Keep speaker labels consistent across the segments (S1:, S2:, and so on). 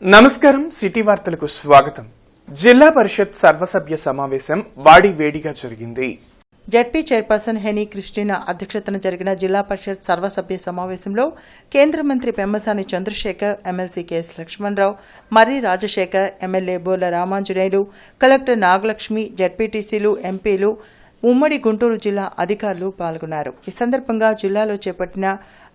S1: నమస్కారం సిటీ వార్తలకు స్వాగతం. జిల్లా పరిషత్ సర్వసభ్య సమావేశం వాడి వేడిగా జరిగింది.
S2: జడ్పీ చైర్పర్సన్ హెనీ క్రిస్టినా అధ్యక్షతన జరిగిన జిల్లా పరిషత్ సర్వసభ్య సమావేశంలో కేంద్ర మంత్రి పెమ్మసాని చంద్రశేఖర్, ఎమ్మెల్సీ కెఎస్ లక్ష్మణరావు, మర్రి రాజశేఖర్, ఎమ్మెల్యే బోర్ల రామాంజనేయులు, కలెక్టర్ నాగలక్ష్మి, జడ్పీటీసీలు, ఎంపీలు, ఉమ్మడి గుంటూరు జిల్లా అధికారులు పాల్గొన్నారు. ఈ సందర్భంగా జిల్లాలో చేపట్టిన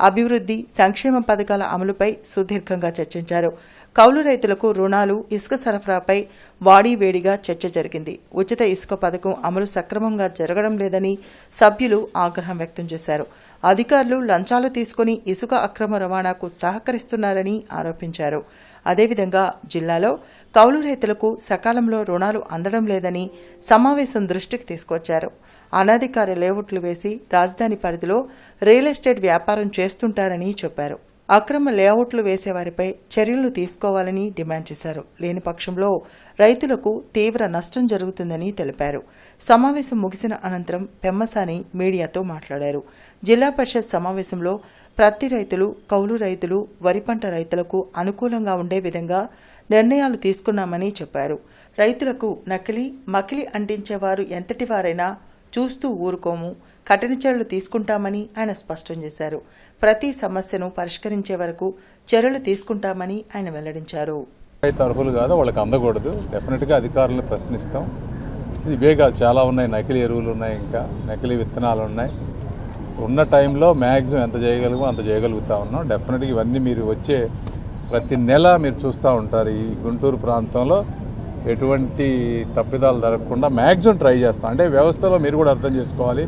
S2: అభివృద్ధి, సంక్షేమ పథకాల అమలుపై సుదీర్ఘంగా చర్చించారు. కౌలు రైతులకు రుణాలు, ఇసుక సరఫరాపై వాడివేడిగా చర్చ జరిగింది. ఉచిత ఇసుక పథకం అమలు సక్రమంగా జరగడం లేదని సభ్యులు ఆగ్రహం వ్యక్తం చేశారు. అధికారులు లంచాలు తీసుకుని ఇసుక అక్రమ రవాణాకు సహకరిస్తున్నారని ఆరోపించారు. అదేవిధంగా జిల్లాలో కౌలు రైతులకు సకాలంలో రుణాలు అందడం లేదని సమావేశం దృష్టికి తీసుకొచ్చారు. అనధికార లేఅవుట్లు వేసి రాజధాని పరిధిలో రియల్ ఎస్టేట్ వ్యాపారం చేస్తుంటారని చెప్పారు. అక్రమ లేఅవుట్లు వేసేవారిపై చర్యలు తీసుకోవాలని డిమాండ్ చేశారు. లేని పక్షంలో రైతులకు తీవ్ర నష్టం జరుగుతుందని తెలిపారు. సమావేశం ముగిసిన అనంతరం పెమ్మసాని మీడియాతో మాట్లాడారు. జిల్లా పరిషత్ సమావేశంలో ప్రతి రైతులు, కౌలు రైతులు, వరి పంట రైతులకు అనుకూలంగా ఉండే విధంగా నిర్ణయాలు తీసుకున్నామని చెప్పారు. రైతులకు నకిలీ, మకిలి అంటించేవారు ఎంతటి వారైనా చూస్తూ ఊరుకోము, కఠిన చర్యలు తీసుకుంటామని ఆయన స్పష్టం చేశారు. ప్రతి సమస్యను పరిష్కరించే వరకు చర్యలు తీసుకుంటామని ఆయన వెల్లడించారు.
S3: అర్హులు కాదు, వాళ్ళకి అందకూడదు. డెఫినెట్గా అధికారులను ప్రశ్నిస్తాం. ఇవే కాదు, చాలా ఉన్నాయి. నకిలీ ఎరువులు ఉన్నాయి, ఇంకా నకిలీ విత్తనాలు ఉన్నాయి. ఉన్న టైంలో మ్యాక్సిమం ఎంత చేయగలమో అంత చేయగలుగుతా ఉన్నాం. డెఫినెట్గా ఇవన్నీ మీరు వచ్చే ప్రతి నెల మీరు చూస్తూ ఉంటారు. ఈ గుంటూరు ప్రాంతంలో ఎటువంటి తప్పిదాలు జరగకుండా మ్యాక్సిమం ట్రై చేస్తాం. అంటే వ్యవస్థలో మీరు కూడా అర్థం చేసుకోవాలి.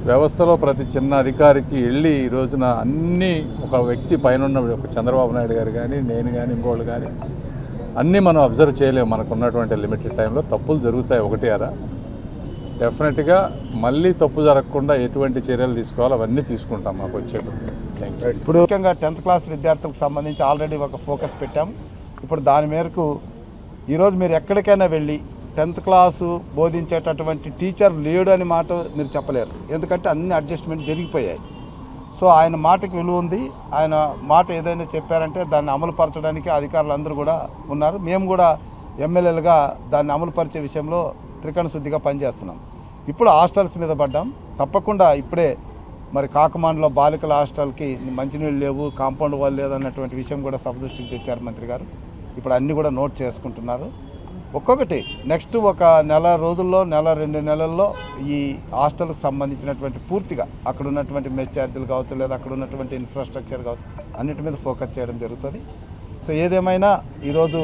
S3: వ్యవస్థలో ప్రతి చిన్న అధికారికి వెళ్ళి ఈ రోజున అన్నీ ఒక వ్యక్తి పైన ఒక చంద్రబాబు నాయుడు గారు కానీ, నేను కానీ, ఇంకోళ్ళు కానీ అన్నీ మనం అబ్జర్వ్ చేయలేము. మనకు ఉన్నటువంటి లిమిటెడ్ టైంలో తప్పులు జరుగుతాయి, ఒకటి అరా. డెఫినెట్గా మళ్ళీ తప్పు జరగకుండా ఎటువంటి చర్యలు తీసుకోవాలో అవన్నీ తీసుకుంటాం మాకు వచ్చేటప్పుడు.
S4: ఇప్పుడు ముఖ్యంగా 10th క్లాస్ విద్యార్థులకు సంబంధించి ఆల్రెడీ ఒక ఫోకస్ పెట్టాం. ఇప్పుడు దాని మేరకు ఈరోజు మీరు ఎక్కడికైనా వెళ్ళి 10th క్లాసు బోధించేటటువంటి టీచర్ లేడు అని మాట మీరు చెప్పలేరు. ఎందుకంటే అన్ని అడ్జస్ట్మెంట్ జరిగిపోయాయి. సో ఆయన మాటకి విలువ ఉంది. ఆయన మాట ఏదైనా చెప్పారంటే దాన్ని అమలుపరచడానికి అధికారులు అందరూ కూడా ఉన్నారు. మేము కూడా ఎమ్మెల్యేలుగా దాన్ని అమలుపరిచే విషయంలో త్రికరణ శుద్ధిగా పనిచేస్తున్నాం. ఇప్పుడు హాస్టల్స్ మీద పడ్డాం. తప్పకుండా ఇప్పుడే మరి కాకమాండ్లో బాలికల హాస్టల్కి మంచినీళ్ళు లేవు, కాంపౌండ్ వాళ్ళు లేదన్నటువంటి విషయం కూడా సభ దృష్టికి తెచ్చారు మంత్రి గారు. ఇప్పుడు అన్నీ కూడా నోట్ చేసుకుంటున్నారు. ఒక్కొక్కటి నెక్స్ట్ ఒక నెల రోజుల్లో, నెల 2 నెలల్లో ఈ హాస్టల్కి సంబంధించినటువంటి పూర్తిగా అక్కడ ఉన్నటువంటి మెస్ ఛార్జీలు కావచ్చు, లేదా అక్కడ ఉన్నటువంటి ఇన్ఫ్రాస్ట్రక్చర్ కావచ్చు, అన్నిటి మీద ఫోకస్ చేయడం జరుగుతుంది. సో ఏదేమైనా ఈరోజు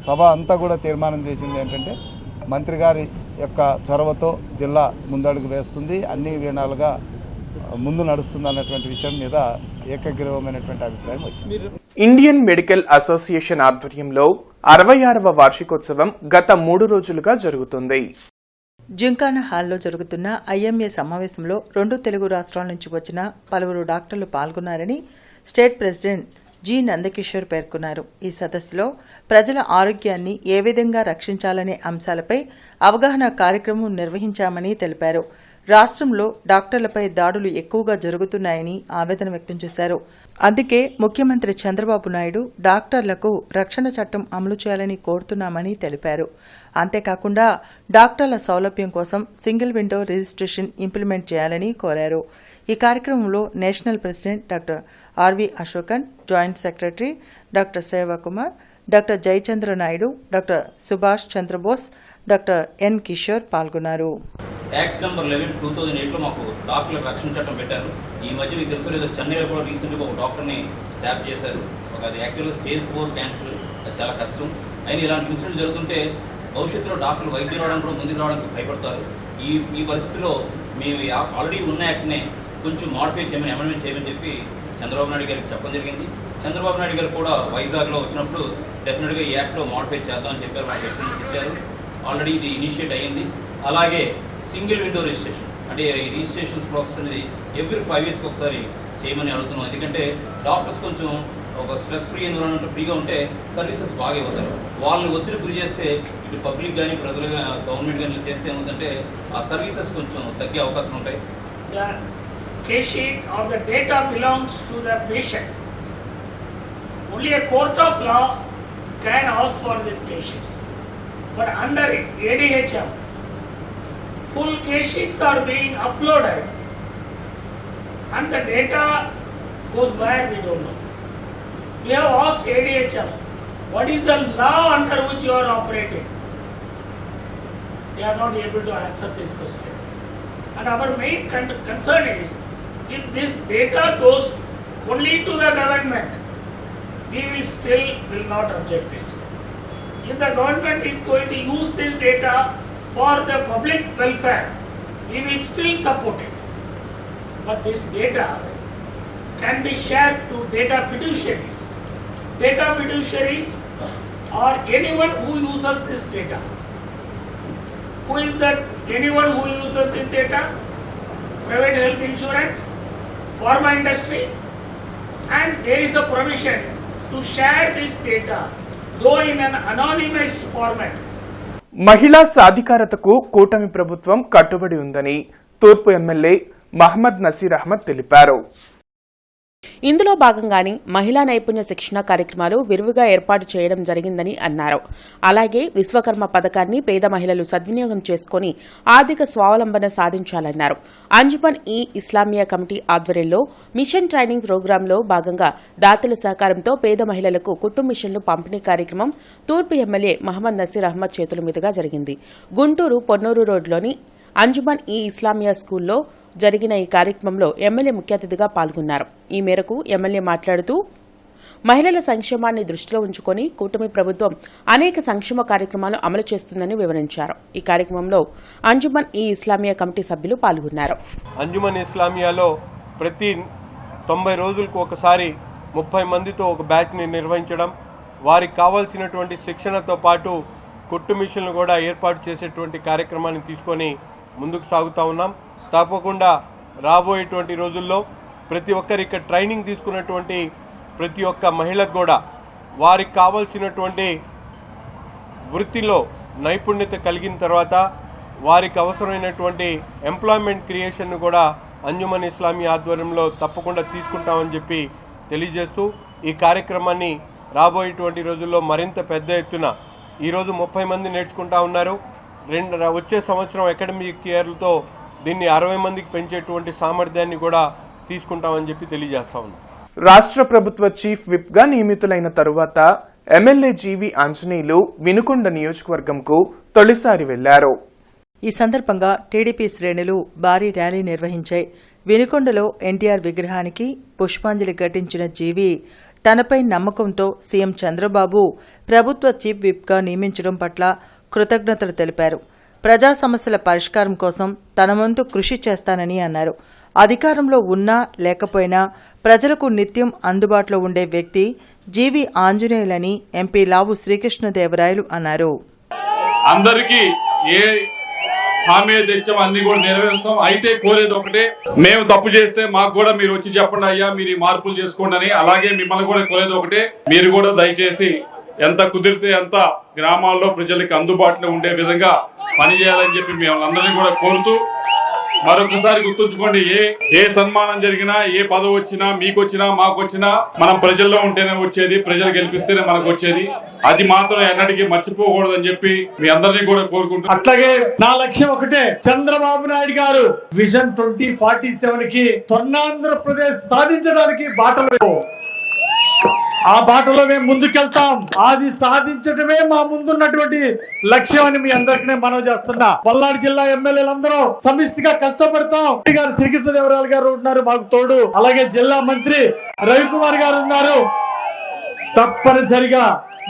S4: సభ అంతా కూడా తీర్మానం చేసింది ఏంటంటే మంత్రి గారి యొక్క చొరవతో జిల్లా ముందడుగు వేస్తుంది, అన్ని విధాలుగా ముందు నడుస్తుంది అన్నటువంటి విషయం మీద ఏకగ్రీవమైనటువంటి అభిప్రాయం వచ్చింది.
S1: ఇండియన్ మెడికల్ అసోసియేషన్ ఆధ్వర్యంలో 66వ వార్షికోత్సవం గత 3 రోజులుగా జరుగుతుంది.
S2: జింకానా హాల్లో జరుగుతున్న ఐఎంఏ సమావేశంలో 2 తెలుగు రాష్ట్రాల నుంచి వచ్చిన పలువురు డాక్టర్లు పాల్గొన్నారని స్టేట్ ప్రెసిడెంట్ జి నందకిషోర్ పేర్కొన్నారు. ఈ సదస్సులో ప్రజల ఆరోగ్యాన్ని ఏ విధంగా రక్షించాలనే అంశాలపై అవగాహన కార్యక్రమం నిర్వహించామని తెలిపారు. రాష్ట్రంలో డాక్టర్లపై దాడులు ఎక్కువగా జరుగుతున్నాయని ఆవేదన వ్యక్తం చేశారు. అందుకే ముఖ్యమంత్రి చంద్రబాబు నాయుడు డాక్టర్లకు రక్షణ చట్టం అమలు చేయాలని కోరుతున్నామని తెలిపారు. అంతేకాకుండా డాక్టర్ల సౌలభ్యం కోసం సింగిల్ విండో రిజిస్ట్రేషన్ ఇంప్లిమెంట్ చేయాలని కోరారు. ఈ కార్యక్రమంలో national president doctor R V Ashokan, joint secretary doctor Sevakumar, doctor Jayachandra Naidu, doctor Subhash Chandrabose, doctor N Kishore పాల్గొన్నారు.
S5: యాక్ట్ నెంబర్ 11 2008లో మాకు డాక్టర్లకు రక్షణ చట్టం పెట్టారు. ఈ మధ్య మీకు తెలుసు లేదో చెన్నైలో కూడా రీసెంట్గా ఒక డాక్టర్ని స్టాప్ చేశారు. అది యాక్చువల్గా స్టేజ్ 4 క్యాన్సర్. అది చాలా కష్టం. అయినా ఇలాంటి ఇన్సిడెంట్ జరుగుతుంటే భవిష్యత్తులో డాక్టర్లు వైద్యం రావడానికి కూడా ముందుకు రావడానికి భయపడతారు. ఈ పరిస్థితిలో మేము ఆల్రెడీ ఉన్న యాక్ట్ని కొంచెం మాడిఫై చేయమని, అమెండ్మెంట్ చేయమని చెప్పి చంద్రబాబు నాయుడు గారికి చెప్పడం జరిగింది. చంద్రబాబు నాయుడు గారు కూడా వైజాగ్లో వచ్చినప్పుడు డెఫినెట్గా ఈ యాక్ట్లో మాడిఫై చేద్దామని చెప్పారు. మాకు ఎక్స్పీరియన్స్ ఇచ్చారు. ఆల్రెడీ ఇది ఇనిషియేట్ అయ్యింది. అలాగే సింగిల్ విండో రిజిస్ట్రేషన్, అంటే ఈ రిజిస్ట్రేషన్స్ ప్రాసెస్ అనేది ఎవ్రీ 5 yearsకి ఒకసారి చేయమని అడుగుతున్నాం. ఎందుకంటే డాక్టర్స్ కొంచెం ఒక స్ట్రెస్ ఫ్రీ ఎన్విరాన్మెంట్ ఫ్రీగా ఉంటే సర్వీసెస్ బాగా అవుతారు. వాళ్ళని ఒత్తిడి గురి చేస్తే ఇటు పబ్లిక్ కానీ, ప్రజలు గవర్నమెంట్ కానీ చేస్తే ఏముందంటే ఆ సర్వీసెస్ కొంచెం తగ్గే అవకాశం ఉంటాయి.
S6: Case sheet or the data belongs to the patient. Only a court of law can ask for these case sheets. But under ADHM, full case sheets are being uploaded and the data goes where we don't know. We have asked ADHM, what is the law under which you are operating? They are not able to answer this question. And our main concern is, if this data goes only to the government, we will not object it. If the government is going to use this data for the public welfare, we will still support it. But this data can be shared to data fiduciaries. Data fiduciaries are anyone who uses this data. Who is that anyone who uses this data? Private health insurance, pharma industry, and there is a provision to share this data, though in an anonymous format.
S1: మహిళా సాధికారతకు కూటమి ప్రభుత్వం కట్టుబడి ఉందని తూర్పు MLA Mohammed Naseer Ahmed తెలిపారు.
S7: ఇందులో భాగంగానే మహిళా నైపుణ్య శిక్షణ కార్యక్రమాలు విరివిగా ఏర్పాటు చేయడం జరిగిందని అన్నారు. అలాగే విశ్వకర్మ పథకాన్ని పేద మహిళలు సద్వినియోగం చేసుకుని ఆర్థిక స్వావలంబన సాధించాలన్నారు. అంజుమన్ ఈ ఇస్లామియా కమిటీ ఆధ్వర్యంలో మిషన్ ట్రైనింగ్ ప్రోగ్రాంలో భాగంగా దాతల సహకారంతో పేద మహిళలకు కుట్టు మిషన్లు పంపిణీ కార్యక్రమం తూర్పు ఎమ్మెల్యే మహమ్మద్ నసీర్ అహ్మద్ చేతుల మీదుగా జరిగింది. గుంటూరు పొన్నూరు రోడ్లోని అంజుమన్ ఈ ఇస్లామియా స్కూల్లో జరిగిన ఈ కార్యక్రమంలో ఎమ్మెల్యే ముఖ్య అతిథిగా పాల్గొన్నారు. ఈ మేరకు ఎమ్మెల్యే మాట్లాడుతూ మహిళల సంక్షేమాన్ని దృష్టిలో ఉంచుకుని కూటమి ప్రభుత్వం అనేక సంక్షేమ కార్యక్రమాలు అమలు చేస్తుందని వివరించారు. ఈ కార్యక్రమంలో అంజుమన్ ఈ ఇస్లామియా కమిటీ సభ్యులు పాల్గొన్నారు.
S8: అంజుమన్ ఇస్లామియాలో ప్రతి 90 రోజులకు ఒకసారి 30 మందితో ఒక బ్యాచ్ని నిర్వహించడం, వారికి కావాల్సినటువంటి శిక్షణతో పాటు కుట్టు మిషన్లు కూడా ఏర్పాటు చేసేటువంటి కార్యక్రమాన్ని తీసుకొని ముందుకు సాగుతూ ఉన్నాం. తప్పకుండా రాబోయేటువంటి రోజుల్లో ప్రతి ఒక్కరు ఇక్కడ ట్రైనింగ్ తీసుకున్నటువంటి ప్రతి ఒక్క మహిళకు కూడా వారికి కావాల్సినటువంటి వృత్తిలో నైపుణ్యత కలిగిన తర్వాత వారికి అవసరమైనటువంటి ఎంప్లాయ్మెంట్ క్రియేషన్ను కూడా అంజుమన్ ఇస్లామీ ఆధ్వర్యంలో తప్పకుండా తీసుకుంటామని చెప్పి తెలియజేస్తూ ఈ కార్యక్రమాన్ని రాబోయేటువంటి రోజుల్లో మరింత పెద్ద ఎత్తున ఈరోజు 30 మంది నేర్చుకుంటా ఉన్నారు. వచ్చే సంవత్సరం అకాడమిక్ ఇయర్లతో దీన్ని 60 మందికి పెంచేటువంటి సామర్థ్యాన్ని కూడా తీసుకుంటామని చెప్పి తెలియజేస్తా ఉన్నాం.
S1: రాష్ట్ర ప్రభుత్వ చీఫ్ విప్ గా నియమితులైన తరువాత ఎమ్మెల్యే జీవి ఆంజనేయులు వినుకొండ నియోజకవర్గంకు తొలిసారి వెళ్లారు.
S2: ఈ సందర్భంగా టీడీపీ శ్రేణులు భారీ ర్యాలీ నిర్వహించాయి. వినుకొండలో ఎన్టీఆర్ విగ్రహానికి పుష్పాంజలి ఘటించిన జీవి తనపై నమ్మకంతో సీఎం చంద్రబాబు ప్రభుత్వ చీఫ్ విప్గా నియమించడం పట్ల కృతజ్ఞతలు తెలిపారు. ప్రజా సమస్యల పరిష్కారం కోసం తన వంతు కృషి చేస్తానని అన్నారు. అధికారంలో ఉన్నా లేకపోయినా ప్రజలకు నిత్యం అందుబాటులో ఉండే వ్యక్తి జీవి ఆంజనేయులని ఎంపీ లావు శ్రీకృష్ణదేవరాయలు అన్నారు.
S9: అందరికీ ఏ హామీ తెచ్చాం అన్ని కూడా నెరవేరుస్తాం. అయితే కోరేది ఒకటే, మేము తప్పు చేస్తే మాకు కూడా మీరు వచ్చి చెప్పండి అయ్యా, మీరు ఈ మార్పులు చేసుకోండి అని. అలాగే మిమ్మల్ని కూడా కోరేది ఒకటే, మీరు కూడా దయచేసి ఎంత కుదిరితే అంత గ్రామాల్లో ప్రజలకు అందుబాటులో ఉండే విధంగా పనిచేయాలని చెప్పి మేము అందరినీ కూడా కోరుతూ మరొకసారి గుర్తుంచుకోండి, ఏ సన్మానం జరిగినా, ఏ పదవి వచ్చినా, మీకు వచ్చినా, మాకు వచ్చినా మనం ప్రజల్లో ఉంటేనే వచ్చేది, ప్రజలు గెలిపిస్తేనే మనకు వచ్చేది. అది మాత్రం ఎన్నటికీ మర్చిపోకూడదని చెప్పి మీ అందరినీ కూడా కోరుకుంటున్నాను.
S10: అట్లాగే నా లక్ష్యం ఒకటే, చంద్రబాబు నాయుడు గారు విజన్ 2047 కి స్వర్ణాంధ్రప్రదేశ్ సాధించడానికి బాటలో, ఆ బాటలో మేము ముందుకెళ్తాం. అది సాధించడమే మా ముందున్నటువంటి లక్ష్యం అని మీ అందరికీ మనవి చేస్తున్నా. పల్నాడు జిల్లా ఎమ్మెల్యేలందరూ సమిష్టిగా కష్టపడతాం. గారు శ్రీకృష్ణదేవరాయలు గారు ఉన్నారు మాకు తోడు, అలాగే జిల్లా మంత్రి రవికుమార్ గారు ఉన్నారు. తప్పనిసరిగా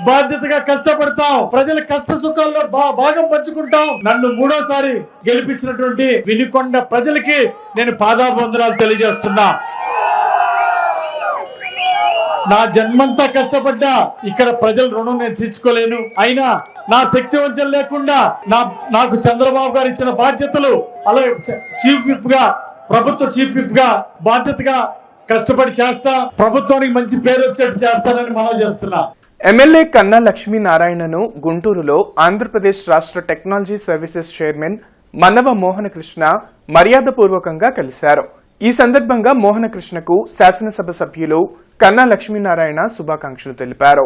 S10: బాధ్యతగా కష్టపడతాం. ప్రజల కష్ట సుఖాల్లో భాగం పంచుకుంటాం. నన్ను 3వ గెలిపించినటువంటి వినుకొండ ప్రజలకి నేను పాదాభివందనాలు తెలియజేస్తున్నా. నా జన్మంతా కష్టపడ్డా ఇక్కడ ప్రజల రుణం నేను తీర్చుకోలేను. అయినా నా శక్తి వంచన లేకుండా నాకు చంద్రబాబు గారు ఇచ్చిన బాధ్యతలు, అలాగే చీఫ్ విప్ గా, ప్రభుత్వ చీఫ్ విప్ గా బాధ్యతగా కష్టపడి చేస్తా. ప్రభుత్వానికి మంచి పేరు వచ్చేట్టు చేస్తానని మనవి చేస్తున్నా.
S1: ఎమ్మెల్యే కన్నా లక్ష్మీనారాయణను గుంటూరులో ఆంధ్రప్రదేశ్ రాష్ట్ర technology services chairman Mannava Mohana Krishna మర్యాదపూర్వకంగా కలిశారు. ఈ సందర్భంగా మోహనకృష్ణకు శాసనసభ సభ్యులు కన్నా లక్ష్మీనారాయణ శుభాకాంక్షలు తెలిపారు.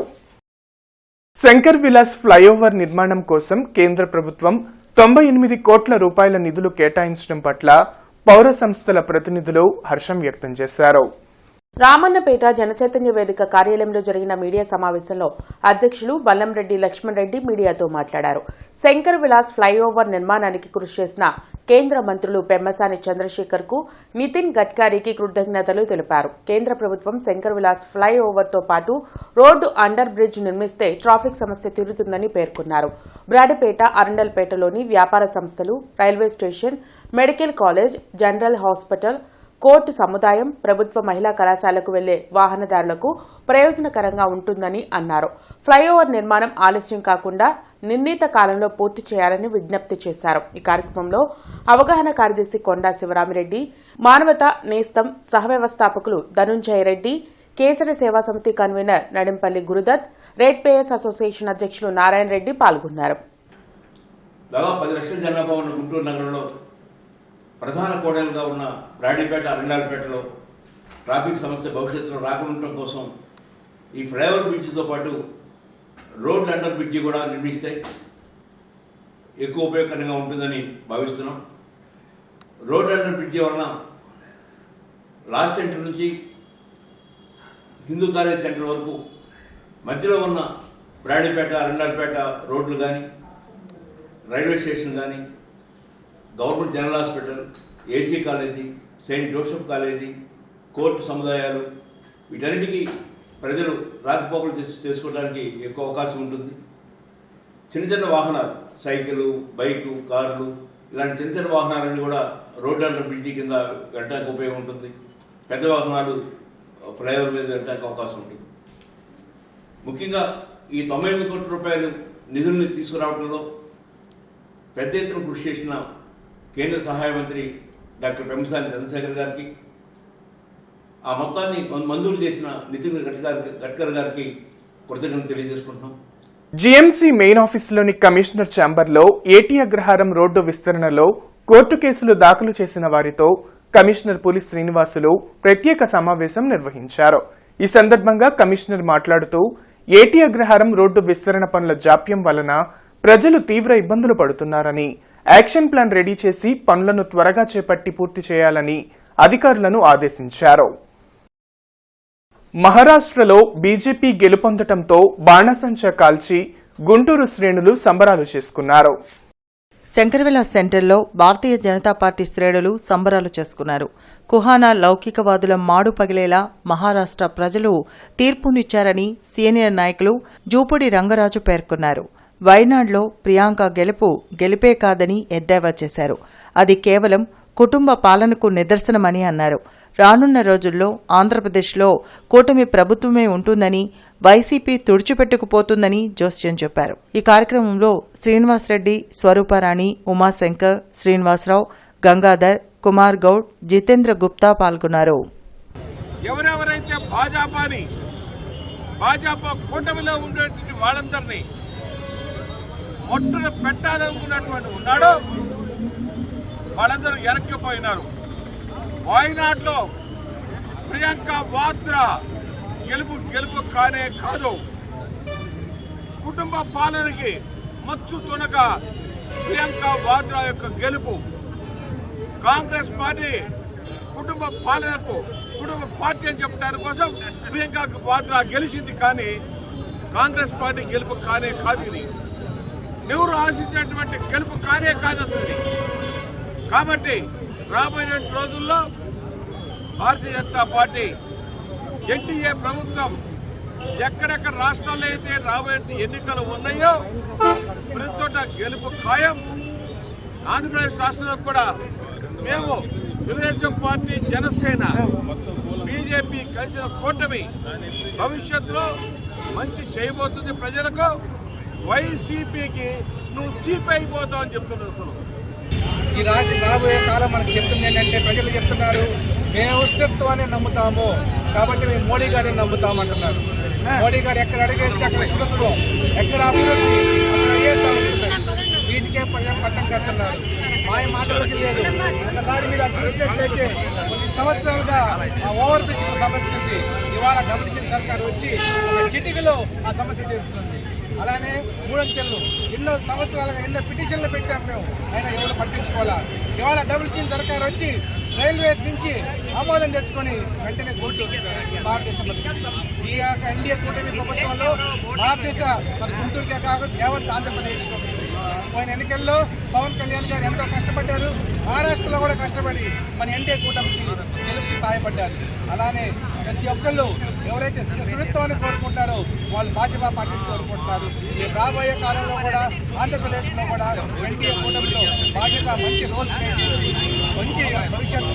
S1: శంకర్ విలాస్ ఫ్లైఓవర్ నిర్మాణం కోసం కేంద్ర ప్రభుత్వం 98 కోట్ల రూపాయల నిధులు కేటాయించడం పట్ల పౌర సంస్థల ప్రతినిధులు హర్షం వ్యక్తం చేశారు.
S7: రామన్నపేట జనచైతన్య వేదిక కార్యాలయంలో జరిగిన మీడియా సమావేశంలో అధ్యక్షులు బల్లంరెడ్డి లక్ష్మణ్ రెడ్డి మీడియాతో మాట్లాడారు. శంకర్ విలాస్ ఫ్లైఓవర్ నిర్మాణానికి కృషి చేసిన కేంద్ర మంత్రులు పెమ్మసాని చంద్రశేఖర్ కు, నితిన్ గడ్కరీకి కృతజ్ఞతలు తెలిపారు. కేంద్ర ప్రభుత్వం శంకర్ విలాస్ ఫ్లైఓవర్ తో పాటు రోడ్డు అండర్ బ్రిడ్జ్ నిర్మిస్తే ట్రాఫిక్ సమస్య తీరుతుందని పేర్కొన్నారు. బ్రాడపేట, అరండల్పేటలోని వ్యాపార సంస్థలు, railway station, medical college, general hospital, court సముదాయం, ప్రభుత్వ మహిళా కళాశాలకు వెళ్లే వాహనదారులకు ప్రయోజనకరంగా ఉంటుందని అన్నారు. ఫ్లైఓవర్ నిర్మాణం ఆలస్యం కాకుండా నిర్ణీత కాలంలో పూర్తి చేయాలని విజ్ఞప్తి చేశారు. ఈ కార్యక్రమంలో అవగాహన కార్యదర్శి కొండా శివరామిరెడ్డి, మానవతా నేస్తం సహవ్యవస్థాపకులు Dhanunjaya Reddy, Kesari Seva Samiti convener Nadimpalli Gurudatt, rate payers association అధ్యక్షులు నారాయణ రెడ్డి పాల్గొన్నారు.
S11: దాదాపు 10 లక్షల జనాభా ఉన్న గుంటూరు నగరంలో ప్రధాన కోడలుగా ఉన్న బ్రాడీపేట, అరండాలపేటలో ట్రాఫిక్ సమస్య భవిష్యత్తులో రాకుండా కోసం ఈ ఫ్లైఓవర్ బ్రిడ్జితో పాటు రోడ్ అండర్ బ్రిడ్జి కూడా నిర్మిస్తే ఎక్కువ ఉపయోగకరంగా ఉంటుందని భావిస్తున్నాం. రోడ్ అండర్ బ్రిడ్జి వలన లాస్ట్ సెంటర్ నుంచి హిందూ కాలేజ్ సెంటర్ వరకు మధ్యలో ఉన్న బ్రాడీపేట, అరండాలపేట రోడ్లు కానీ, రైల్వే స్టేషన్ కానీ, government general hospital, AC college, saint Joseph college, court సముదాయాలు, వీటన్నిటికీ ప్రజలు రాకపోకలు చేసుకోవడానికి ఎక్కువ అవకాశం ఉంటుంది. చిన్న చిన్న వాహనాలు, సైకిలు, బైకు, కార్లు, ఇలాంటి చిన్న చిన్న వాహనాలన్నీ కూడా రోడ్ అండర్ బ్రిడ్జి కింద వెళ్ళడానికి ఉపయోగం ఉంటుంది. పెద్ద వాహనాలు ఫ్లైఓవర్ మీద వెళ్ళడానికి అవకాశం ఉంటుంది. ముఖ్యంగా ఈ 98 కోట్ల రూపాయలు నిధుల్ని తీసుకురావడంలో పెద్ద ఎత్తున కృషి చేసిన కేంద్ర సహాయ మంత్రి డాక్టర్ పెమ్మసాని చంద్రశేఖర్ గారికి, ఆ మొత్తాన్ని మంజూరు చేసిన నితిన్ గడ్కరీ గారికి కృతజ్ఞతలు తెలియజేసుకుంటున్నాం.
S1: జీఎంసీ మెయిన్ ఆఫీసులోని కమిషనర్ ఛాంబర్లో ఏటీ అగ్రహారం రోడ్డు విస్తరణలో కోర్టు కేసులు దాఖలు చేసిన వారితో కమిషనర్ పులి శ్రీనివాసులు ప్రత్యేక సమావేశం నిర్వహించారు. ఈ సందర్భంగా కమిషనర్ మాట్లాడుతూ ఏటీ అగ్రహారం రోడ్డు విస్తరణ పనుల జాప్యం వలన ప్రజలు తీవ్ర ఇబ్బందులు పడుతున్నారని, యాక్షన్ ప్లాన్ రెడీ చేసి పనులను త్వరగా చేపట్టి పూర్తి చేయాలని అధికారులను ఆదేశించారు. మహారాష్ట్రలో బీజేపీ గెలుపొందటంతో బాణసంచా కాల్చి గుంటూరు శ్రేణులు సంబరాలు చేసుకున్నారు.
S2: శంకరవిలాస్ సెంటర్లో భారతీయ జనతా పార్టీ శ్రేణులు సంబరాలు చేసుకున్నారు. కుహానా లౌకికవాదుల మాడు పగిలేలా మహారాష్ట్ర ప్రజలు తీర్పునిచ్చారని సీనియర్ నాయకులు జూపూడి రంగరాజు పేర్కొన్నారు. వైనాడ్లో ప్రియాంక గెలిపే కాదని ఎద్దేవా చేశారు. అది కేవలం కుటుంబ పాలనకు నిదర్శనమని అన్నారు. రానున్న రోజుల్లో ఆంధ్రప్రదేశ్లో కూటమి ప్రభుత్వమే ఉంటుందని, వైసీపీ తుడిచిపెట్టుకుపోతుందని జోస్యం చెప్పారు. ఈ కార్యక్రమంలో శ్రీనివాసరెడ్డి, స్వరూపారాణి, ఉమాశంకర్, శ్రీనివాసరావు, గంగాధర్, కుమార్ గౌడ్, జితేంద్ర గుప్తా పాల్గొన్నారు.
S12: ఎవరెవరైతే భాజపా కూటమిలో ఉండేటువంటి వాళ్ళందరినీ మొట్టున పెట్టాలనుకున్నటువంటి ఉన్నాడో వాళ్ళందరూ వెనక్కిపోయినారు. వాయనాడ్లో ప్రియాంక వాద్రా గెలుపు కానే కాదు. కుటుంబ పాలనకి మచ్చు తునక ప్రియాంక వాద్రా యొక్క గెలుపు. కాంగ్రెస్ పార్టీ కుటుంబ పాలనకు కుటుంబ పార్టీ అని చెప్పడానికి కోసం ప్రియాంక వాద్రా గెలిచింది, కానీ కాంగ్రెస్ పార్టీ గెలుపు కానే కాదు. ఇది ఎవరు ఆశించినటువంటి గెలుపు కానే కాదు అసలు. కాబట్టి రాబోయే రోజుల్లో భారతీయ జనతా పార్టీ ఎన్డీఏ ప్రభుత్వం ఎక్కడెక్కడ రాష్ట్రాల్లో అయితే రాబోయే ఎన్నికలు ఉన్నాయో ప్రతి చోట గెలుపు ఖాయం. ఆంధ్రప్రదేశ్ రాష్ట్రంలో కూడా మేము తెలుగుదేశం పార్టీ, జనసేన, బీజేపీ కలిసిన కూటమి భవిష్యత్తులో మంచి చేయబోతుంది ప్రజలకు. వైసీపీకి నువ్వు సీపీ అయిపోతావు అని చెప్తున్నారు. అసలు
S13: ఈ రాబోయే కాలం మనకు చెప్తుంది ఏంటంటే, ప్రజలు చెప్తున్నారు మేము అస్తిత్వాన్ని నమ్ముతాము కాబట్టి మేము మోడీ గారిని నమ్ముతామంటున్నారు. మోడీ గారు ఎక్కడ అడిగేస్తే అక్కడ అస్తిత్వం, ఎక్కడ అభివృద్ధి, అక్కడ ఏ జరుగుతుంది. వీటికే ప్రజలు పట్టం కడుతున్నారు. మాయ మాటలకి లేదు. ఒకసారి మీరు చూసినట్లయితే సంవత్సరాలుగా ఆ ఓవర్ బ్రిడ్జ్ సమస్య ఉంది. ఇవాళ డబ్ల్యూజీ సర్కార్ వచ్చి ఒక చిటికలో ఆ సమస్య తీరుస్తుంది. అలానే మూడంచెలు ఎన్నో సంవత్సరాలుగా ఎన్నో పిటిషన్లు పెట్టాం మేము, అయినా ఎవరు పట్టించుకోవాలా. ఇవాళ డబ్ల్యూజీ సర్కార్ వచ్చి రైల్వేస్ నుంచి ఆమోదం తెచ్చుకొని వెంటనే గుంటూరు ఈ యొక్క ఎన్డీఏ కూటమి ప్రభుత్వంలో భారతదేశ మన గుంటూరుకే కాకుండా యావత్ ఆంధ్రప్రదేశ్ పోయిన ఎన్నికల్లో పవన్ కళ్యాణ్ గారు ఎంతో కష్టపడ్డారు. మహారాష్ట్రలో కూడా కష్టపడి మన ఎన్డీఏ కూటమికి గెలుపుకి సహాయపడ్డారు. అలానే ప్రతి ఒక్కళ్ళు ఎవరైతే స్థిరత్వాన్ని కోరుకుంటారో వాళ్ళు భాజపా పార్టీని కోరుకుంటున్నారు. రేపు రాబోయే కాలంలో కూడా ఆంధ్రప్రదేశ్లో కూడా ఎన్డీఏ కూటమిలో భాజపా మంచి రోల్ ప్లే చేసి మంచి భవిష్యత్తు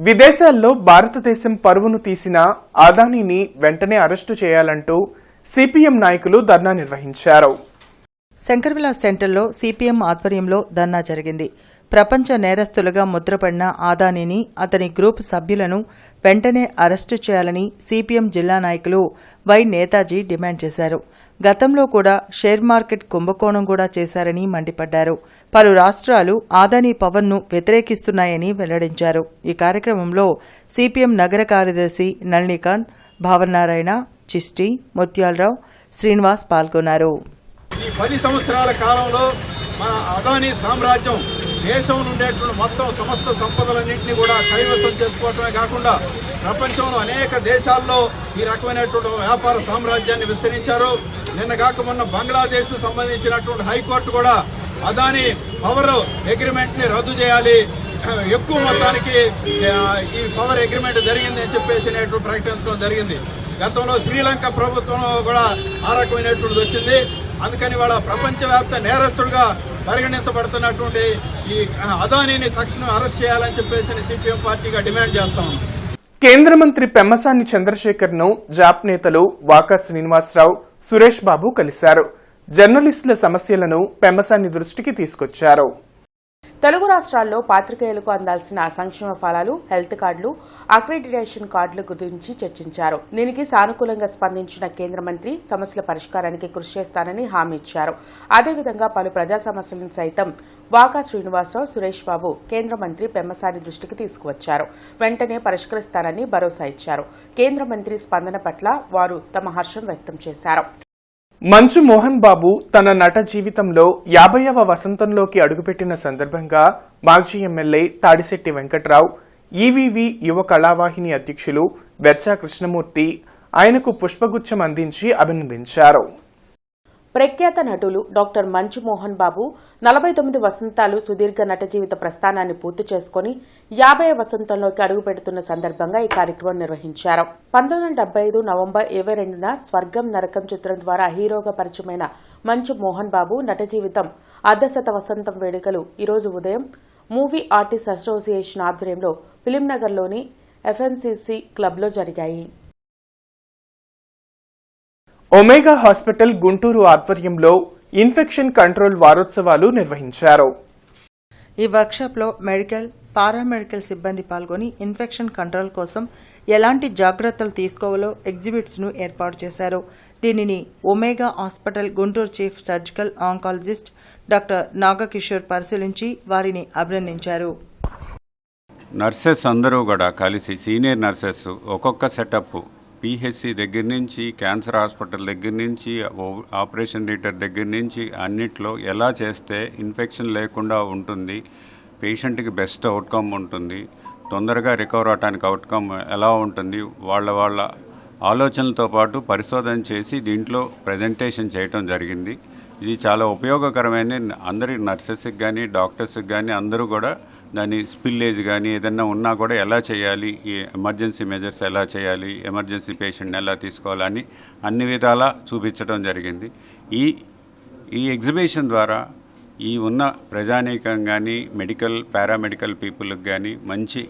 S1: విదేశాల్లో భారతదేశం పరువును తీసిన అదానీని వెంటనే అరెస్టు చేయాలంటూ సిపిఎం నాయకులు ధర్నా నిర్వహించారు.
S2: శంకర్విలాస్ సెంటర్లో సిపిఎం ఆధ్వర్యంలో ధర్నా జరిగింది. ప్రపంచ నేరస్తులుగా ముద్రపడిన అదానీని అతని గ్రూప్ సభ్యులను వెంటనే అరెస్టు చేయాలని సిపిఎం జిల్లా నాయకులు వై నేతాజీ డిమాండ్ చేశారు. గతంలో కూడా షేర్ మార్కెట్ కుంభకోణం కూడా చేశారని మండిపడ్డారు. పలు రాష్ట్రాలు అదానీ పవర్ను వ్యతిరేకిస్తున్నాయని వెల్లడించారు. ఈ కార్యక్రమంలో సిపిఎం నగర కార్యదర్శి నళినీకాంత్, భావనారాయణ, చిష్టి, ముత్యాలరావు, శ్రీనివాస్ పాల్గొన్నారు.
S4: ఈ 10 సంవత్సరాల కాలంలో మన అదానీ సామ్రాజ్యం దేశం ఉండేటువంటి మొత్తం సమస్త సంపదలన్నింటినీ కూడా కైవసం చేసుకోవటమే కాకుండా ప్రపంచంలో అనేక దేశాల్లో ఈ రకమైనటువంటి వ్యాపార సామ్రాజ్యాన్ని విస్తరించారు. నిన్న కాక మొన్న బంగ్లాదేశ్ సంబంధించినటువంటి హైకోర్టు కూడా అదానీ పవర్ అగ్రిమెంట్ని రద్దు చేయాలి, ఎక్కువ మొత్తానికి ఈ పవర్ అగ్రిమెంట్ జరిగింది అని చెప్పేసి ప్రకటించడం జరిగింది. గతంలో శ్రీలంక ప్రభుత్వంలో కూడా ఆ రకమైనటువంటిది వచ్చింది. అందుకని వాళ్ళ ప్రపంచవ్యాప్త నేరస్తుడుగా పరిగణించబడుతున్నటువంటి ఈ అదానీని తక్షణం అరెస్ట్ చేయాలని చెప్పేసి సిపిఎం పార్టీగా డిమాండ్ చేస్తాం.
S1: కేంద్ర మంత్రి పెమ్మసాని చంద్రశేఖర్ ను జాప్ నేతలు వాకా శ్రీనివాసరావు, సురేష్ బాబు కలిశారు. జర్నలిస్టుల సమస్యలను పెమ్మసాని దృష్టికి తీసుకొచ్చారు.
S7: తెలుగు రాష్ట్రాల్లో పాత్రికేయులకు అందాల్సిన సంక్షేమ ఫలాలు, హెల్త్ కార్డులు, అక్రిడిటేషన్ కార్డుల గురించి చర్చించారు. దీనికి సానుకూలంగా స్పందించిన కేంద్ర మంత్రి సమస్యల పరిష్కారానికి కృషి చేస్తానని హామీ ఇచ్చారు. అదేవిధంగా పలు ప్రజా సమస్యలను సైతం వాకా శ్రీనివాసరావు, సురేష్ బాబు కేంద్ర మంత్రి పెమ్మసాని దృష్టికి తీసుకువచ్చారు. వెంటనే పరిష్కరిస్తానని భరోసా ఇచ్చారు. కేంద్ర మంత్రి స్పందన పట్ల వారు తమ హర్షం వ్యక్తం చేశారు.
S1: మంచు మోహన్ బాబు తన నట జీవితంలో 50వ వసంతంలోకి అడుగుపెట్టిన సందర్భంగా మాజీ ఎమ్మెల్యే తాడిశెట్టి వెంకట్రావు, ఈవీవీ యువ కళావాహిని అధ్యక్షులు బెర్చా కృష్ణమూర్తి ఆయనకు పుష్పగుచ్చం అందించి అభినందించారు.
S7: ప్రఖ్యాత నటులు డాక్టర్ మంచు మోహన్ బాబు 49 వసంతాలు సుదీర్ఘ నట జీవిత ప్రస్థానాన్ని పూర్తి చేసుకుని 50వ వసంతంలోకి అడుగుపెడుతున్న సందర్భంగా ఈ కార్యక్రమం నిర్వహించారు. 1975 నవంబర్ 22న స్వర్గం నరకం చిత్రం ద్వారా హీరోగా పరిచయమైన మంచు మోహన్ బాబు నట జీవితం అర్ధశత వసంతం వేడుకలు ఈరోజు ఉదయం మూవీ ఆర్టిస్ట్ అసోసియేషన్ ఆధ్వర్యంలో ఫిలింనగర్లోని ఎఫ్ఎన్సీసీ క్లబ్లో జరిగాయి.
S1: ఒమేగా హాస్పిటల్ గుంటూరు ఆధ్వర్యంలో ఇన్ఫెక్షన్ కంట్రోల్ వారోత్సవాలు నిర్వహించారు.
S2: ఈ వర్క్షాప్లో మెడికల్, పారామెడికల్ సిబ్బంది పాల్గొని ఇన్ఫెక్షన్ కంట్రోల్ కోసం ఎలాంటి జాగ్రత్తలు తీసుకోవాలో ఎగ్జిబిట్స్ను ఏర్పాటు చేశారు. దీనిని omega hospital Guntur chief surgical oncologist doctor Nagakishore పరిశీలించి వారిని అభినందించారు.
S14: నర్సెస్ అందరూ కూడా కలిసి సీనియర్ నర్సెస్ ఒక్కొక్క సెటప్ పిహెచ్సి దగ్గర నుంచి, క్యాన్సర్ హాస్పిటల్ దగ్గర నుంచి, ఆపరేషన్ థియేటర్ దగ్గర నుంచి అన్నిట్లో ఎలా చేస్తే ఇన్ఫెక్షన్ లేకుండా ఉంటుంది, పేషెంట్కి బెస్ట్ అవుట్కమ్ ఉంటుంది, తొందరగా రికవర్ అవడానికి అవుట్కమ్ ఎలా ఉంటుంది, వాళ్ళ ఆలోచనలతో పాటు పరిశోధన చేసి దీంట్లో ప్రజెంటేషన్ చేయటం జరిగింది. ఇది చాలా ఉపయోగకరమైన అందరి నర్సెస్కి కానీ డాక్టర్స్కి కానీ అందరూ కూడా దాని స్పిల్లేజ్ కానీ ఏదన్నా ఉన్నా కూడా ఎలా చేయాలి, ఈ ఎమర్జెన్సీ మెజర్స్ ఎలా చేయాలి, ఎమర్జెన్సీ పేషెంట్ని ఎలా తీసుకోవాలని అన్ని విధాలా చూపించడం జరిగింది. ఈ ఎగ్జిబిషన్ ద్వారా ఈ ఉన్న ప్రజానీకం కానీ మెడికల్, పారామెడికల్ పీపుల్కి కానీ మంచి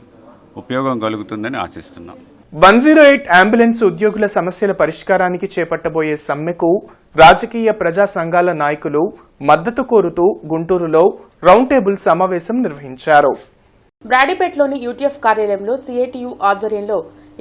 S14: ఉపయోగం కలుగుతుందని ఆశిస్తున్నాం.
S1: 108 అంబులెన్స్ ఉద్యోగుల సమస్యల పరిష్కారానికి చేపట్టబోయే సమ్మెకు రాజకీయ ప్రజా సంఘాల నాయకులు మద్దతు కోరుతూ గుంటూరులో రౌండ్ టేబుల్ సమావేశం నిర్వహించారు.
S7: బ్రాడీపేటలోని యూటీఎఫ్ కార్యాలయంలో సిఐటియు ఆధ్వర్యంలో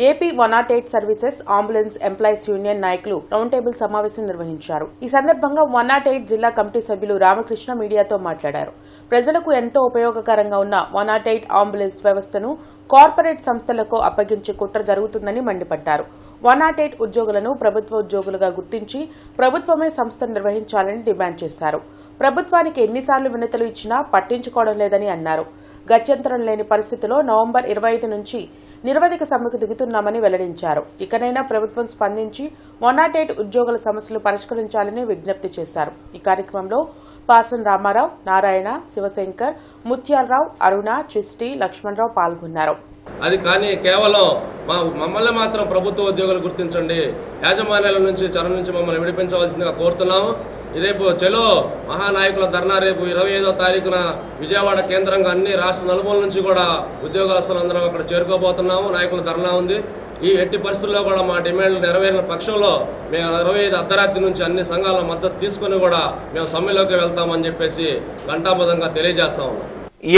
S7: AP 108 services ambulance employees union నాయకులు రౌండ్ టేబుల్ సమావేశం నిర్వహించారు. ఈ సందర్భంగా 108 జిల్లా కమిటీ సభ్యులు రామకృష్ణ మీడియాతో మాట్లాడారు. ప్రజలకు ఎంతో ఉపయోగకరంగా ఉన్న 108 అంబులెన్స్ వ్యవస్థను కార్పొరేట్ సంస్థలకు అప్పగించే కుట్ర జరుగుతుందని మండిపడ్డారు. 108 ఉద్యోగులను ప్రభుత్వ ఉద్యోగులుగా గుర్తించి ప్రభుత్వమే సంస్థను నిర్వహించాలని డిమాండ్ చేశారు. ప్రభుత్వానికి ఎన్నిసార్లు వినతులు ఇచ్చినా పట్టించుకోవడం లేదని అన్నారు. గత్యంతరం లేని పరిస్థితిలో నవంబర్ 25 నుంచి నిరవధిక సమ్మెకు దిగుతున్నామని వెల్లడించారు. ఇకనైనా ప్రభుత్వం స్పందించి 108 ఉద్యోగుల సమస్యలు పరిష్కరించాలని విజ్ఞప్తి చేశారు. ఈ కార్యక్రమంలో పాసన్ రామారావు, నారాయణ, శివశంకర్, ముత్యాలరావు, అరుణ, చిష్టి, లక్ష్మణరావు పాల్గొన్నారు.
S15: అది కానీ కేవలం మమ్మల్ని మాత్రం ప్రభుత్వ ఉద్యోగులు గుర్తించండి, యాజమాన్యాల నుంచి చరం నుంచి మమ్మల్ని విడిపించవలసిందిగా కోరుతున్నాము. రేపు చలో మహానాయకుల ధర్నా రేపు 25వ తారీఖున విజయవాడ కేంద్రంగా అన్ని రాష్ట్ర నలుమూల నుంచి కూడా ఉద్యోగస్తులందరం అక్కడ చేరుకోబోతున్నాము. నాయకుల ధర్నా ఉంది. ఈ ఎట్టి పరిస్థితుల్లో కూడా మా డిమాండ్లు నెరవేరిన పక్షంలో మేము 25 అర్ధరాత్రి నుంచి అన్ని సంఘాల మద్దతు తీసుకుని కూడా మేము సమ్మెలోకి వెళ్తామని చెప్పేసి ఘంటాబద్ధంగా తెలియజేస్తా ఉన్నాం.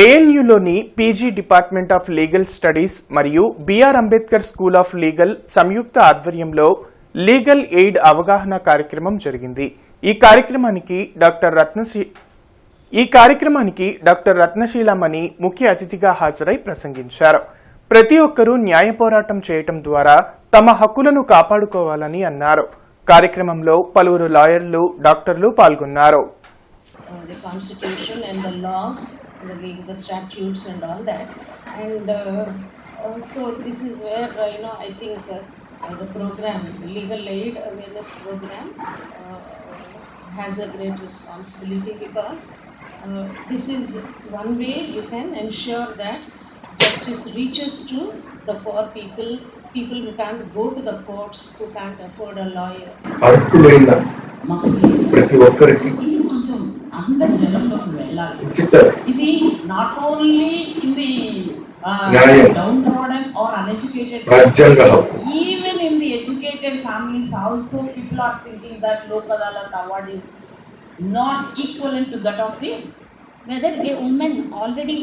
S1: ఏఎన్యూలోని PG department of legal studies మరియు BR Ambedkar school of legal సంయుక్త ఆధ్వర్యంలో లీగల్ ఎయిడ్ అవగాహన కార్యక్రమం జరిగింది. ఈ కార్యక్రమానికి డాక్టర్ రత్నశీలమణి ముఖ్య అతిథిగా హాజరై ప్రసంగించారు. ప్రతి ఒక్కరూ న్యాయ పోరాటం చేయటం ద్వారా తమ హక్కులను కాపాడుకోవాలని అన్నారు. కార్యక్రమంలో పలువురు లాయర్లు, డాక్టర్లు పాల్గొన్నారు.
S16: The statutes and all that, and so this is where I think the program, the legal aid awareness program, has a great responsibility because this is one way you can ensure that justice reaches to the poor people who can't go to the courts, who can't afford a lawyer.
S17: ప్రతి ఒక్కరికి
S16: కొంచెం అందరి జనంలోకి వెళ్ళాలి. ఇది not only in the downtrodden or uneducated,
S17: రాజ్యాంగ హక్కు.
S16: Even in the educated families also people are thinking that Lok Adalat award is not equivalent to that of the whether a woman already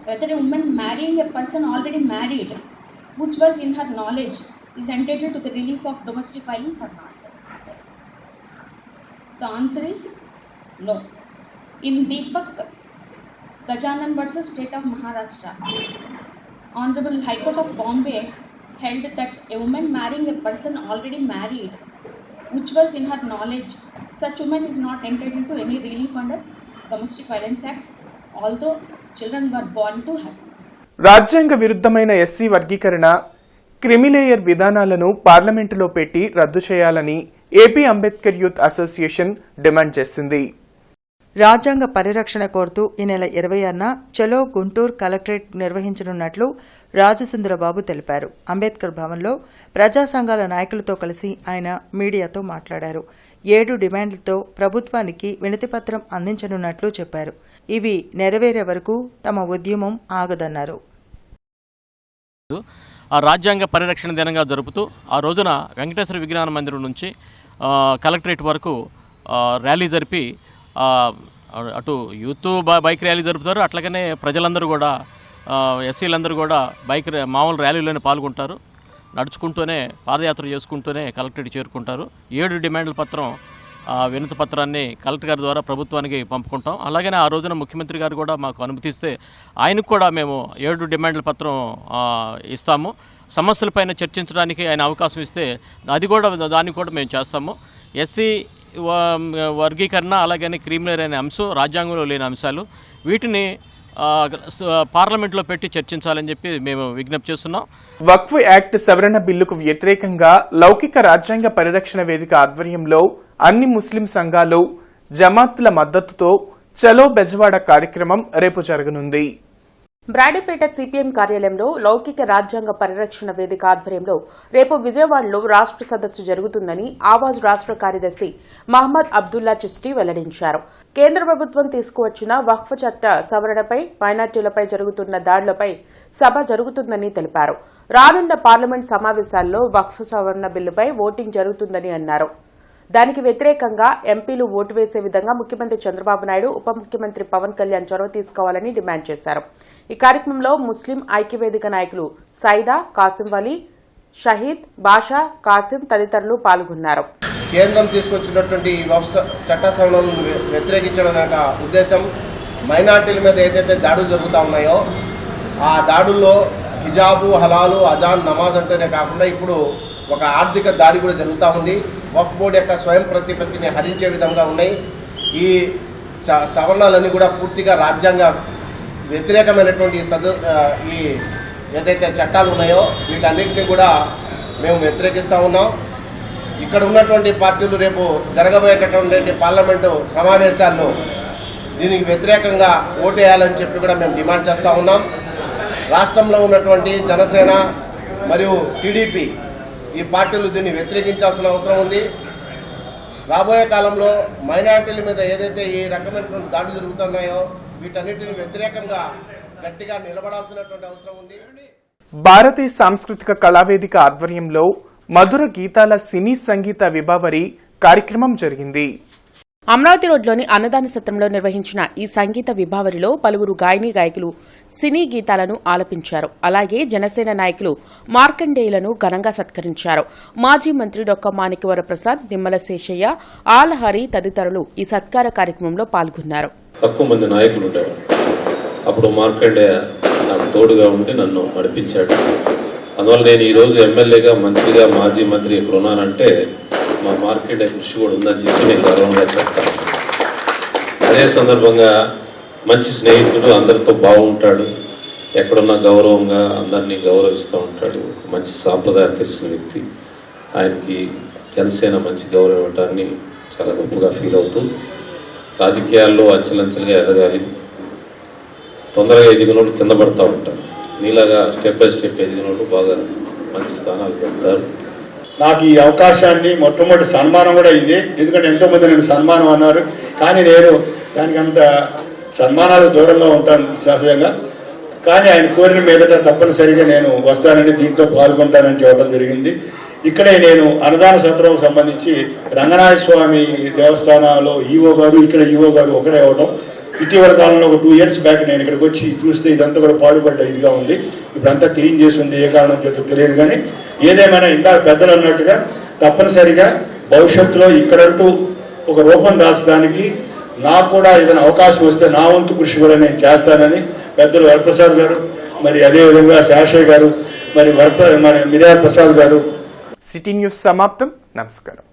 S16: whether a woman marrying a person already married which was in her knowledge is entitled to the relief of domestic violence or not. The answer is no. In Deepak Gajanan versus State of Maharashtra, Honorable High Court of Bombay held that a woman marrying a person already married which was in her knowledge, such woman is not entitled to any relief under Domestic Violence Act, although children were born to her.
S1: రాజ్యాంగ విరుద్ధమైన SC వర్గీకరణ, creamy layer విధానాలను పార్లమెంటులో పెట్టి రద్దు చేయాలని AP Ambedkar youth association demand చేసింది.
S2: రాజ్యాంగ పరిరక్షణ కోరుతూ ఈ నెల 26న చలో గుంటూరు కలెక్టరేట్ నిర్వహించనున్నట్లు రాజసుందరబాబు తెలిపారు. అంబేద్కర్ భవన్లో ప్రజా సంఘాల నాయకులతో కలిసి ఆయన మీడియాతో మాట్లాడారు. 7 డిమాండ్లతో ప్రభుత్వానికి వినతిపత్రం అందించనున్నట్లు చెప్పారు. ఇవి నెరవేరే వరకు తమ ఉద్యమం ఆగదన్నారు.
S18: ఆ రాజ్యాంగ పరిరక్షణ దినంగా జరుపుతూ ఆ రోజున వెంకటేశ్వర విజ్ఞాన మందిరం నుంచి కలెక్టరేట్ వరకు ర్యాలీ జరిపి అటు యూత్ బైక్ ర్యాలీ జరుపుతారు. అట్లాగనే ప్రజలందరూ కూడా ఎస్సీలందరూ కూడా మామూలు ర్యాలీలోనే పాల్గొంటారు. నడుచుకుంటూనే పాదయాత్ర చేసుకుంటూనే కలెక్టరేట్ చేరుకుంటారు. 7 డిమాండ్ల పత్రం వినతి పత్రాన్ని కలెక్టర్ గారి ద్వారా ప్రభుత్వానికి పంపుకుంటాం. అలాగనే ఆ రోజున ముఖ్యమంత్రి గారు కూడా మాకు అనుమతిస్తే ఆయనకు కూడా మేము 7 డిమాండ్ల పత్రం ఇస్తాము. సమస్యలపైన చర్చించడానికి ఆయన అవకాశం ఇస్తే దాన్ని కూడా మేము చేస్తాము. ఎస్సీ వర్గీకరణ అలాగనే క్రిమినల్ అనే అంశం రాజ్యాంగంలో లేని అంశాలు, వీటిని పార్లమెంట్లో పెట్టి చర్చించాలని చెప్పి మేము విజ్ఞప్తి చేస్తున్నాం.
S1: వక్ఫ్ యాక్ట్ సవరణ బిల్లుకు వ్యతిరేకంగా లౌకిక రాజ్యాంగ పరిరక్షణ వేదిక ఆధ్వర్యంలో అన్ని ముస్లిం సంఘాలు, జమాత్ల మద్దతుతో చలో బెజవాడ కార్యక్రమం రేపు జరగనుంది.
S7: బ్రాడీపేట సిపిఎం కార్యాలయంలో లౌకిక రాజ్యాంగ పరిరక్షణ వేదిక ఆధ్వర్యంలో రేపు విజయవాడలో రాష్ట్ర సదస్సు జరుగుతుందని ఆవాజ్ రాష్ట్ర కార్యదర్శి మహమ్మద్ అబ్దుల్లా చిస్టి వెల్లడించారు. కేంద్ర ప్రభుత్వం తీసుకువచ్చిన వక్ఫ్ చట్ట సవరణపై మైనార్టీలపై జరుగుతున్న దాడులపై సభ జరుగుతుందని తెలిపారు. రానున్న పార్లమెంట్ సమావేశాల్లో వక్ఫ్ సవరణ బిల్లుపై ఓటింగ్ జరుగుతుందని అన్నారు. దానికి వ్యతిరేకంగా ఎంపీలు ఓటు వేసే విధంగా ముఖ్యమంత్రి చంద్రబాబు నాయుడు ఉప ముఖ్యమంత్రి పవన్ కళ్యాణ్ చొరవ తీసుకోవాలని డిమాండ్ చేశారు. ఈ కార్యక్రమంలో ముస్లిం ఐక్యవేదిక నాయకులు సైదా, కాసిం వలీ, షహీద్, బాషా, కాసిం తదితరులు పాల్గొన్నారు.
S17: కేంద్రం తీసుకొచ్చినటువంటి వక్ఫ్ చట్ట సవరణను వ్యతిరేకించడం వెనక ఉద్దేశం మైనార్టీల మీద ఏదైతే దాడులు జరుగుతూ ఉన్నాయో ఆ దాడుల్లో హిజాబు, హలాలు, అజాన్, నమాజ్ అంటేనే కాకుండా ఇప్పుడు ఒక ఆర్థిక దాడి కూడా జరుగుతూ ఉంది. వక్ఫ్ బోర్డు యొక్క స్వయం ప్రతిపత్తిని హరించే విధంగా ఉన్నాయి. ఈ సవరణలన్నీ కూడా పూర్తిగా రాజ్యాంగ వ్యతిరేకమైనటువంటి ఈ ఏదైతే చట్టాలు ఉన్నాయో వీటన్నిటిని కూడా మేము వ్యతిరేకిస్తూ ఉన్నాం. ఇక్కడ ఉన్నటువంటి పార్టీలు రేపు జరగబోయేటటువంటి పార్లమెంటు సమావేశాల్లో దీనికి వ్యతిరేకంగా ఓటేయాలని చెప్పి కూడా మేము డిమాండ్ చేస్తూ ఉన్నాం. రాష్ట్రంలో ఉన్నటువంటి జనసేన మరియు టీడీపీ ఈ పార్టీలు దీన్ని వ్యతిరేకించాల్సిన అవసరం ఉంది. రాబోయే కాలంలో మైనారిటీల మీద ఏదైతే ఈ రకమైనటువంటి దాడులు జరుగుతున్నాయో వీటన్నిటిని వ్యతిరేకంగా గట్టిగా నిలబడాల్సినటువంటి అవసరం ఉంది.
S1: భారతీయ సాంస్కృతిక కళావేదిక ఆధ్వర్యంలో మధుర గీతాల సినీ సంగీత విభావరి కార్యక్రమం జరిగింది.
S7: అమరావతి రోడ్లోని అన్నదాన సత్రంలో నిర్వహించిన ఈ సంగీత విభావరిలో పలువురు గాయని గాయకులు సినీ గీతాలను ఆలపించారు. అలాగే జనసేన నాయకులు మార్కండేయులను ఘనంగా సత్కరించారు. మాజీ మంత్రి డొక్క మాణిక్యవర ప్రసాద్, నిమ్మల శేషయ్య, ఆలహరి తదితరులు ఈ సత్కార కార్యక్రమంలో పాల్గొన్నారు.
S19: తక్కువ మంది నాయకులు ఉండేవారు. అప్పుడు మార్కండేయ నాకు తోడుగా ఉండి నన్ను నడిపించాడు. అందువల్ల నేను ఈరోజు ఎమ్మెల్యేగా, మంత్రిగా, మాజీ మంత్రి ఇక్కడ ఉన్నానంటే మా మార్కెట్ కృషి కూడా ఉందని చెప్పి నేను గర్వంగా చెప్తాను. అదే సందర్భంగా మంచి స్నేహితుడు, అందరితో బాగుంటాడు, ఎక్కడున్నా గౌరవంగా అందరినీ గౌరవిస్తూ ఉంటాడు. మంచి సాంప్రదాయం తెలిసిన వ్యక్తి. ఆయనకి జనసేన మంచి గౌరవం ఇవ్వటాన్ని చాలా గొప్పగా ఫీల్ అవుతూ రాజకీయాల్లో అంచెలంచెలుగా ఎదగాలి. తొందరగా ఎదిగినోళ్ళు కింద పడుతూ ఉంటారు. నీలాగా స్టెప్ బై స్టెప్ ఎదిగినోళ్ళు బాగా మంచి స్థానాలు పెడతారు.
S20: నాకు ఈ అవకాశాన్ని మొట్టమొదటి సన్మానం కూడా ఇదే. ఎందుకంటే ఎంతోమంది నేను సన్మానం అన్నారు, కానీ నేను దానికి అంత సన్మానాలు దూరంగా ఉంటాను సహజంగా. కానీ ఆయన కోరిన మీదట తప్పనిసరిగా నేను వస్తానని, దీంట్లో పాల్గొంటానని చెప్పడం జరిగింది. ఇక్కడే నేను అన్నదాన సత్రం సంబంధించి రంగనాథ స్వామి దేవస్థానంలో ఈవో గారు, ఇక్కడ ఈవో గారు ఒకరే అవడం. ఇటీవల కాలంలో ఒక 2 years బ్యాక్ నేను ఇక్కడికి వచ్చి చూస్తే ఇదంతా కూడా పాడుపడ్డ ఇదిగా ఉంది. ఇప్పుడంతా క్లీన్ చేసి ఉంది. ఏ కారణం చేత తెలియదు. కానీ ఏదేమైనా ఇందాక పెద్దలు అన్నట్టుగా తప్పనిసరిగా భవిష్యత్తులో ఇక్కడంటూ ఒక రూపం దాల్చడానికి నాకు కూడా ఏదైనా అవకాశం వస్తే నా వంతు కృషి కూడా నేను చేస్తానని పెద్దలు వరప్రసాద్ గారు, మరి అదేవిధంగా శేషయ్య గారు, మరి మిర్యాల ప్రసాద్ గారు.
S1: సిటీ న్యూస్ సమాప్తం. నమస్కారం.